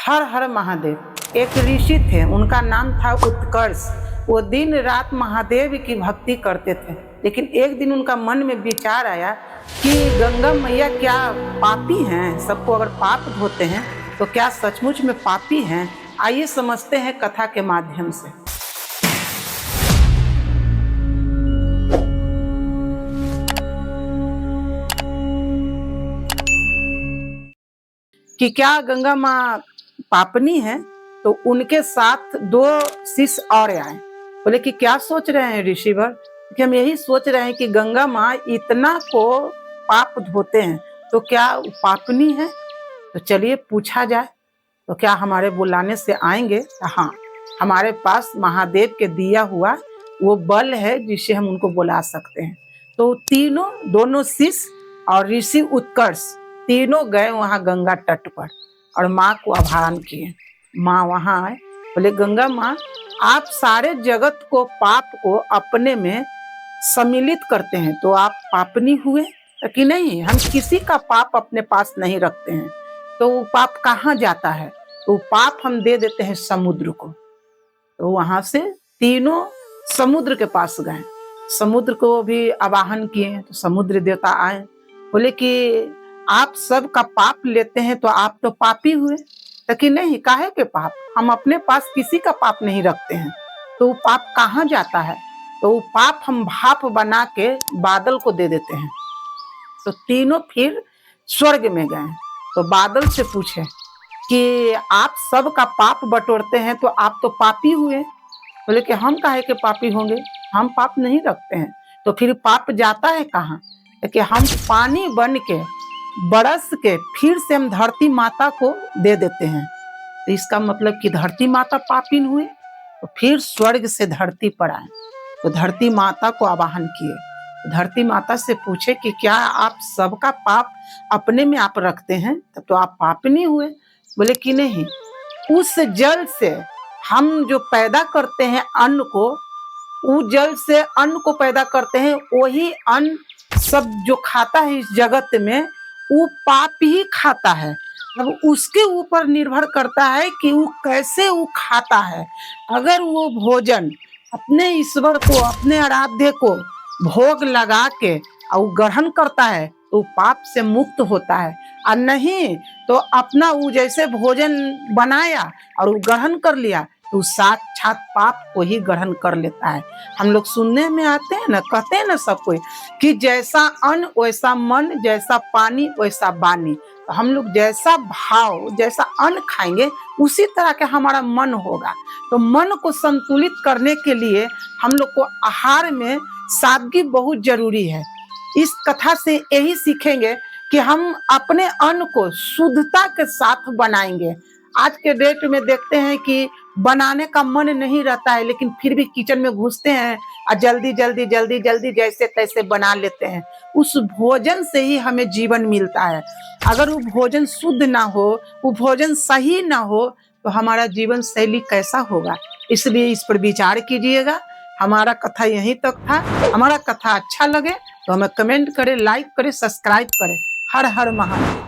हर हर महादेव। एक ऋषि थे, उनका नाम था उत्कर्ष। वो दिन रात महादेव की भक्ति करते थे, लेकिन एक दिन उनका मन में विचार आया कि गंगा मैया क्या पापी हैं? सबको अगर पाप धोते हैं तो क्या सचमुच में पापी हैं? आइए समझते हैं कथा के माध्यम से। कि क्या गंगा माँ पापनी है? तो उनके साथ दो शिष्य और आए। बोले कि क्या सोच रहे हैं ऋषिवर? कि हम यही सोच रहे हैं कि गंगा माँ इतना को पाप धोते हैं तो क्या पापनी है? तो चलिए पूछा जाए। तो क्या हमारे बुलाने से आएंगे? हाँ, हमारे पास महादेव के दिया हुआ वो बल है जिससे हम उनको बुला सकते हैं। तो दोनों शिष्य और ऋषि उत्कर्ष तीनों गए वहां गंगा तट पर और माँ को आह्वान किए। माँ वहां आए, बोले गंगा माँ, आप सारे जगत को पाप को अपने में सम्मिलित करते हैं तो आप पापनी हुए कि नहीं? हम किसी का पाप अपने पास नहीं रखते हैं, तो वो पाप कहाँ जाता है? तो पाप हम दे देते हैं समुद्र को। तो वहां से तीनों समुद्र के पास गए, समुद्र को भी आवाहन किए। तो समुद्र देवता आए, बोले कि आप सबका पाप लेते हैं तो आप तो पापी हुए। तो कि नहीं, काहे के पाप? हम अपने पास किसी का पाप नहीं रखते हैं, तो वो पाप कहाँ जाता है? तो वो पाप हम भाप बना के बादल को दे देते हैं। तो तीनों फिर स्वर्ग में गए। तो बादल से पूछे कि आप सबका पाप बटोरते हैं तो आप तो पापी हुए। बोले कि हम काहे के पापी होंगे? हम पाप नहीं रखते हैं। तो फिर पाप जाता है कहाँ? कि हम पानी बन के बरस के फिर से हम धरती माता को दे देते हैं। तो इसका मतलब कि धरती माता पापीन हुए। तो फिर स्वर्ग से धरती पर आए, तो धरती माता को आवाहन किए। धरती माता से पूछे कि क्या आप सबका पाप अपने में आप रखते हैं? तब तो आप पापनी हुए। बोले कि नहीं, उस जल से हम जो पैदा करते हैं अन्न को, उस जल से अन्न को पैदा करते हैं, वही अन्न सब जो खाता है इस जगत में वो पाप ही खाता है। अब उसके ऊपर निर्भर करता है कि वो कैसे वो खाता है। अगर वो भोजन अपने ईश्वर को, अपने आराध्य को भोग लगा के और ग्रहण करता है तो पाप से मुक्त होता है, और नहीं तो अपना वो जैसे भोजन बनाया और वो ग्रहण कर लिया तो साक्षात पाप को ही ग्रहण कर लेता है। हम लोग सुनने में आते हैं ना, कहते हैं ना सब कोई कि जैसा अन्न वैसा मन, जैसा पानी वैसा वाणी। तो हम लोग जैसा भाव, जैसा अन्न खाएंगे उसी तरह का हमारा मन होगा। तो मन को संतुलित करने के लिए हम लोग को आहार में सादगी बहुत जरूरी है। इस कथा से यही सीखेंगे कि हम अपने अन्न को शुद्धता के साथ बनाएंगे। आज के डेट में देखते हैं कि बनाने का मन नहीं रहता है, लेकिन फिर भी किचन में घुसते हैं और जल्दी जल्दी जल्दी जल्दी जैसे तैसे बना लेते हैं। उस भोजन से ही हमें जीवन मिलता है। अगर वो भोजन शुद्ध ना हो, वो भोजन सही ना हो, तो हमारा जीवन शैली कैसा होगा? इसलिए इस पर विचार कीजिएगा। हमारा कथा यहीं तक था। हमारा कथा अच्छा लगे तो हमें कमेंट करें, लाइक करें, सब्सक्राइब करें। हर हर महादेव।